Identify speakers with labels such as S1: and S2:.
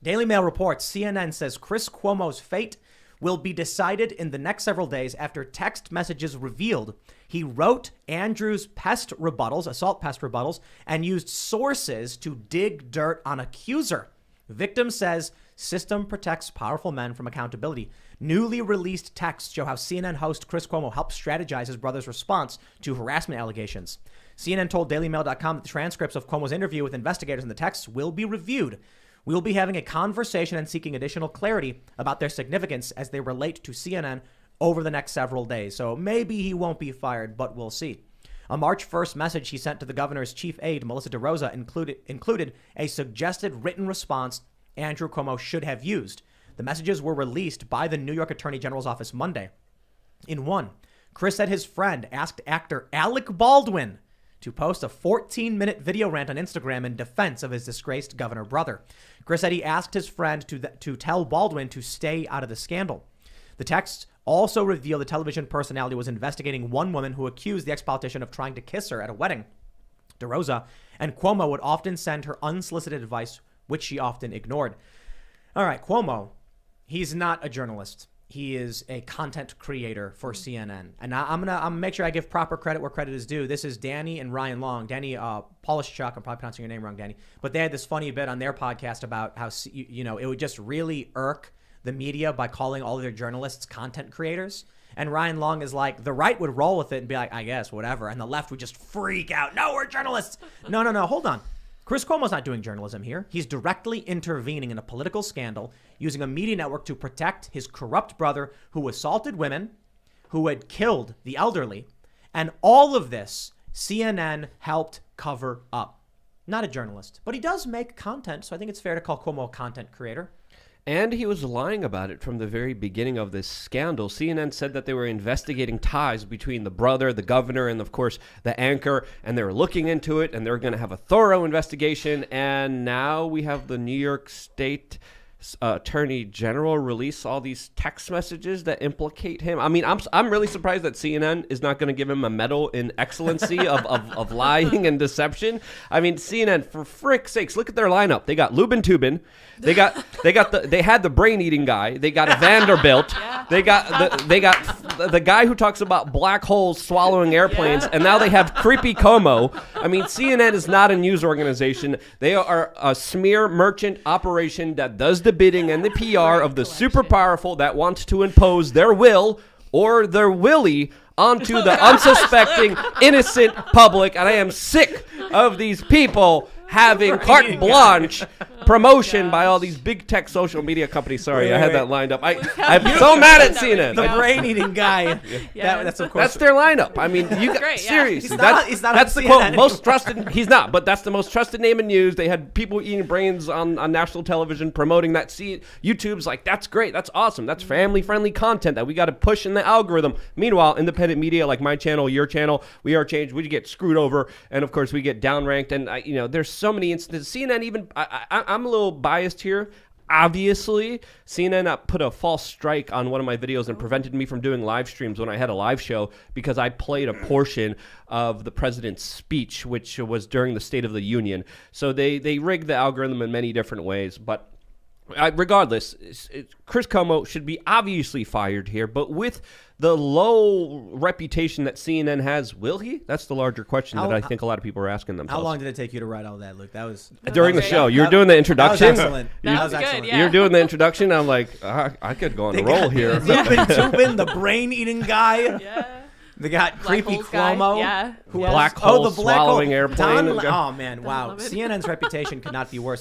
S1: Daily Mail reports CNN says Chris Cuomo's fate will be decided in the next several days after text messages revealed he wrote Andrew's assault pest rebuttals, and used sources to dig dirt on accuser. Victim says system protects powerful men from accountability. Newly released texts show how CNN host Chris Cuomo helped strategize his brother's response to harassment allegations. CNN told DailyMail.com that the transcripts of Cuomo's interview with investigators and the texts will be reviewed. We will be having a conversation and seeking additional clarity about their significance as they relate to CNN over the next several days. So maybe he won't be fired, but we'll see. A March 1st message he sent to the governor's chief aide, Melissa DeRosa, included a suggested written response Andrew Cuomo should have used. The messages were released by the New York Attorney General's office Monday. In one, Chris said his friend asked actor Alec Baldwin to post a 14-minute video rant on Instagram in defense of his disgraced governor brother. Chris said he asked his friend to tell Baldwin to stay out of the scandal. The text also revealed the television personality was investigating one woman who accused the ex-politician of trying to kiss her at a wedding. DeRosa and Cuomo would often send her unsolicited advice, which she often ignored. All right, Cuomo, he's not a journalist. He is a content creator for CNN. And I'm gonna make sure I give proper credit where credit is due. This is Danny and Ryan Long. Danny Polishchuk, I'm probably pronouncing your name wrong, Danny. But they had this funny bit on their podcast about how, it would just really irk the media by calling all of their journalists content creators. And Ryan Long is like, the right would roll with it and be like, I guess, whatever. And the left would just freak out. No, we're journalists. No, hold on. Chris Cuomo's not doing journalism here. He's directly intervening in a political scandal, using a media network to protect his corrupt brother who assaulted women, who had killed the elderly. And all of this, CNN helped cover up. Not a journalist, but he does make content. So I think it's fair to call Cuomo a content creator.
S2: And he was lying about it from the very beginning of this scandal. CNN said that they were investigating ties between the brother, the governor, and of course the anchor, and they were looking into it, and they were going to have a thorough investigation. And now we have the New York State Attorney General release all these text messages that implicate him. I mean, I'm really surprised that CNN is not going to give him a medal in excellency of lying and deception. I mean, CNN, for frick's sakes, look at their lineup. They got Lubin Tubin. They had the brain eating guy. They got a Vanderbilt.
S3: Yeah.
S2: They got the guy who talks about black holes swallowing airplanes, and now they have creepy Cuomo. I mean, CNN is not a news organization. They are a smear merchant operation that does the bidding and the PR of the super powerful that wants to impose their will or their willy onto the unsuspecting, innocent public. And I am sick of these people having carte blanche promotion by all these big tech social media companies. Sorry, I had that lined up. I'm so mad at CNN.
S1: The brain-eating guy. That's of course.
S2: That's their lineup. I mean, seriously,
S1: he's not
S2: that's
S1: on
S2: the
S1: CNN
S2: quote. Most trusted. He's not, but that's the most trusted name in news. They had people eating brains on national television promoting that. YouTube's like, that's great. That's awesome. That's family-friendly content that we got to push in the algorithm. Meanwhile, independent media like my channel, your channel, We Are Change, we get screwed over, and of course we get downranked. And there's so many instances. CNN even. I'm a little biased here. Obviously, CNN put a false strike on one of my videos and prevented me from doing live streams when I had a live show because I played a portion of the president's speech, which was during the State of the Union. So they rigged the algorithm in many different ways. But regardless, Chris Cuomo should be obviously fired here. But with the low reputation that CNN has, will he? That's the larger question that I think a lot of people are asking themselves.
S1: How long did it take you to write all that, Luke? That was
S2: during the show. You were doing the introduction.
S1: That was excellent.
S3: That was excellent.
S2: You're doing the introduction. I'm like, I could go on a roll here.
S1: Lubin Tubin, the brain-eating guy.
S3: Yeah.
S1: They got
S3: Black
S1: creepy
S3: holes guy.
S1: Cuomo.
S3: Yeah.
S1: Who
S2: Black
S1: else?
S2: hole
S1: the black
S2: swallowing
S1: hole.
S2: airplane.
S1: Oh man, wow.
S3: love it.
S1: CNN's reputation could not be worse.